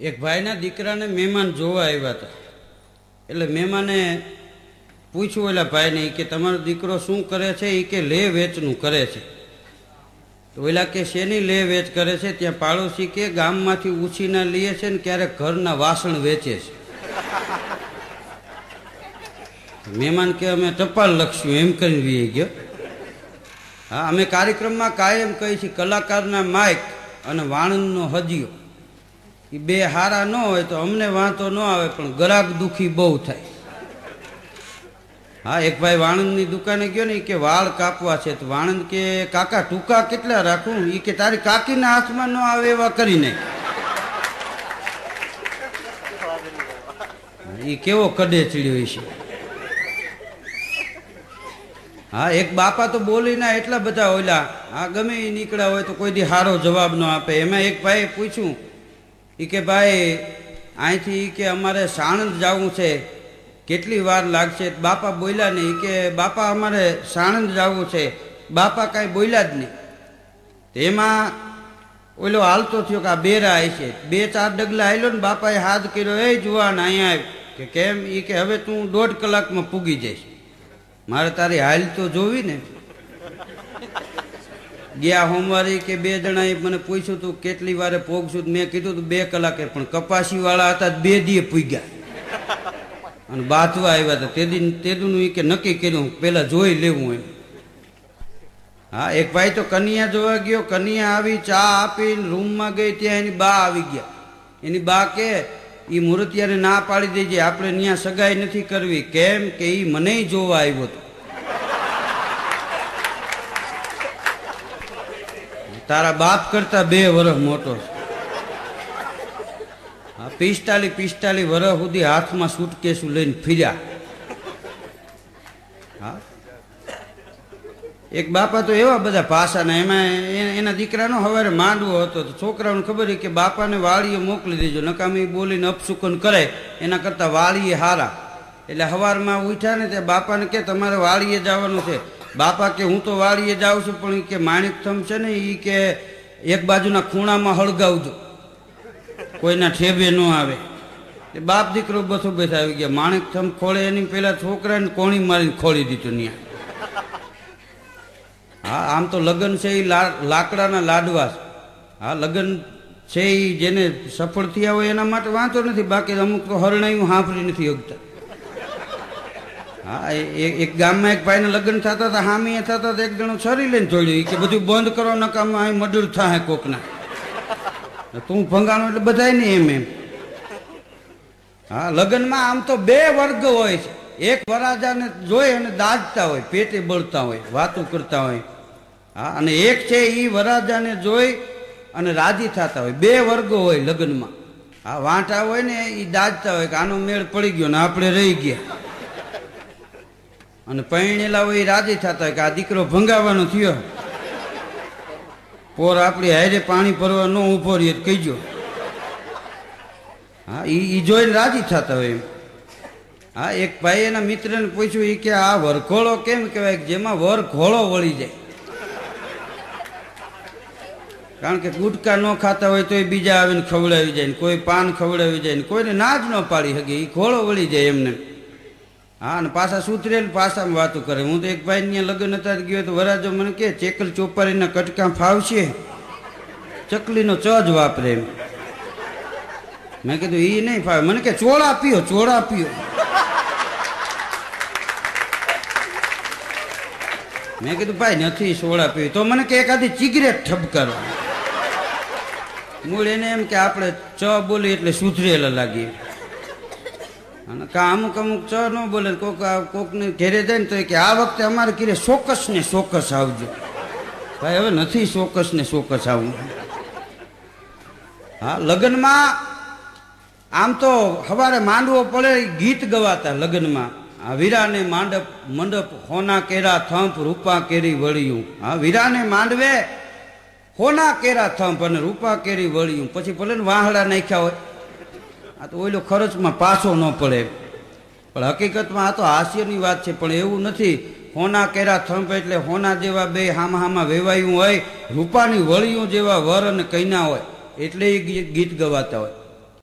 એક ભાઈના દીકરાને મહેમાન જોવા આવ્યા હતા. એટલે મહેમાને પૂછ્યું ઓલા ભાઈને કે તમારો દીકરો શું કરે છે? એ કે લે વેચનું કરે છે. તો ઓલા કે શેની લે વેચ કરે છે? ત્યાં પાડોશી કે ગામમાંથી ઉછીના લઈએ છે ને ક્યારેક ઘરના વાસણ વેચે છે. મહેમાન કે અમે ટપાલ લખશું એમ કરીને વી ગયો. હા, અમે કાર્યક્રમમાં કાયમ કહી છીએ કલાકારના માઇક અને વાણંદનો હજીયો એ બે હારા ન હોય તો અમને વાંધો ન આવે, પણ ગ્રાહક દુખી બહુ થાય. હા, એક ભાઈ વાણંદની દુકાને ગયો ને કે વાળ કાપવા છે. તો વાણંદ કે કાકા ટૂંકા કેટલા રાખું? એ કે તારી કાકીના હાથમાં ન આવે એવા કરીને. એ કેવો કડે ચડ્યો છે. હા, એક બાપા તો બોલીના એટલા બધા ઓલા હા ગમે એ નીકળ્યા હોય તો કોઈ દી સારો જવાબ ન આપે. એમાં એક ભાઈએ પૂછ્યું એ કે ભાઈ અહીંથી કે અમારે સાણંદ જવું છે, કેટલી વાર લાગશે? બાપા બોલ્યા નહીં. કે બાપા અમારે સાણંદ જવું છે. બાપા કાંઈ બોલ્યા જ નહીં. એમાં ઓલો હાલતો થયો કે આ બેરા આવી છે. 2-4 ડગલા આવેલો ને બાપાએ હાથ કર્યો, એ જુવાન અહીંયા આવ. કે કેમ? એ કે હવે તું 1.5 કલાકમાં પૂગી જઈશ. મારે તારી હાલ તો જોવી ને. ગયા સોમવારે કે 2 જણાએ મને પૂછ્યું તું કેટલી વારે પોગશું? મેં કીધું તું 2 કલાકે, પણ કપાસી વાળા હતા 2 દીએ પૂગ્યા અને બાથવા આવ્યા હતા. તેદુનું કે નક્કી કર્યું પેલા જોઈ લેવું એમ. હા, એક ભાઈ તો કન્યા જોવા ગયો. કન્યા આવી, ચા આપીને રૂમમાં ગઈ. ત્યાં એની બા આવી ગયા. એની બા કે એ મૂર્તિયાને ના પાડી દેજે, આપણે ત્યાં સગાઈ નથી કરવી. કેમ? કે એ મને જોવા આવ્યો હતો. તારા બાપ કરતા 2 વર્ષ મોટો છે. હા, 45 વર્ષ સુધી હાથમાં સુટકેસું લઈને ફર્યા. હા, એક બાપા તો એવા બધા પાસાના. એમાં એના દીકરાનો સવારે માંડવો હતો. તો છોકરાઓને ખબર કે બાપાને વાળીએ મોકલી દેજો, નકામી બોલીને અપશુકન કરે એના કરતા વાળીએ હારા. એટલે સવારમાં ઉઠ્યા ને ત્યાં બાપાને કે તમારે વાળીએ જવાનું છે. બાપા કે હું તો વાળીએ જાઉં છું, પણ એ કે માણિક થમ છે ને એ કે એક બાજુના ખૂણામાં હળગાવજો, કોઈના ઠેબે ન આવે. એ બાપ દીકરો બસો બેઠા આવી ગયા. માણિક થમ ખોળે એની પેલા છોકરાને કોણી મારીને ખોળી દીધું ત્યાં. હા, આમ તો લગ્ન છે એ લાકડાના લાડવા. હા, લગ્ન છે એ જેને સફળ થયા હોય એના માટે વાંધો નથી. બાકી અમુક તો હરણાયું સાંભળી નથી શકતા. હા, એક ગામમાં એક ભાઈને લગ્ન થતા હતા, હામી થતા હતા. એક જણો છરી લઈને જોડ્યું કે બધું બંધ કરો, નકામાં અહીં મર્ડર થાય કોકના. તું ભંગાણો એટલે બધાય નહીં એમ. હા, લગ્નમાં આમ તો 2 વર્ગ હોય છે. એક વરાજાને જોઈ અને દાજતા હોય, પેટે બળતા હોય, વાતું કરતા હોય. હા, અને એક છે એ વરાજાને જોઈ અને રાજી થતા હોય. 2 વર્ગો હોય લગ્નમાં. હા, વાંટા હોય ને એ દાજતા હોય કે આનો મેળ પડી ગયો ને આપણે રહી ગયા. અને પરણેલા હોય એ રાજી થતા હોય કે આ દીકરો ભંગાવાનો થયો, પોર આપણી હારે પાણી ભરવા ન ઉભો રહીએ કહીજો. હા, એ જોઈને રાજી થતા હોય એમ. હા, એક ભાઈ એના મિત્રને પૂછ્યું એ કે આ વરઘોળો કેમ કહેવાય? જેમાં વર ઘોળો વળી જાય. કારણ કે ગુટકા ન ખાતા હોય તો બીજા આવીને ખવડાવી જાય ને, કોઈ પાન ખવડાવી જાય ને, કોઈને ના જ ન પાડી શકે. એ ઘોળો વળી જાય એમને. હા, અને પાછા સુધરેલ પાછામાં વાતું કરે. હું તો એક ભાઈ ત્યાં લગ્ન હતા ગયો તો વરાજો મને કે ચેકલ ચોપારીના કટકા ફાવશે, ચકલીનો ચ જ વાપરે એમ. મેં કીધું એ નહીં ફાવે. મને કે ચોળા પીઓ, ચોળા પીઓ. મેં કીધું ભાઈ નથી સોડા પીવી. તો મને કે એકાદી સિગરેટ ઠપકારો. મૂળ એને એમ કે આપણે ચ બોલી એટલે સુધરેલા લાગીએ. અને અમુક ચ ન બોલે. કોકને ઘેરે જાય ને તો કે આ વખતે અમારે ઘેરે ચોક્કસ ને ચોક્કસ આવજો. ભાઈ હવે નથી ચોક્કસ ને ચોક્કસ આવવું. હા, લગ્નમાં આમ તો સવારે માંડવો પડે ગીત ગવાતા લગ્નમાં. આ વીરાને મંડપ હોના કેરા થંપ રૂપા કેરી વળિયું. હા, વીરાને માંડવે હોના કેરા થંપ અને રૂપા કેરી વળિયું. પછી ભલે ને વાહડા નાખ્યા હોય. આ તો ઓઈલો ખર્ચમાં પાછો ન પડે. પણ હકીકતમાં આ તો હાસ્યની વાત છે. પણ એવું નથી. હોના કેરા થંપ એટલે હોના જેવા 2 હામાં વેવાયું હોય, રૂપાની વળિયું જેવા વર અને કૈના હોય એટલે એ ગીત ગવાતા હોય.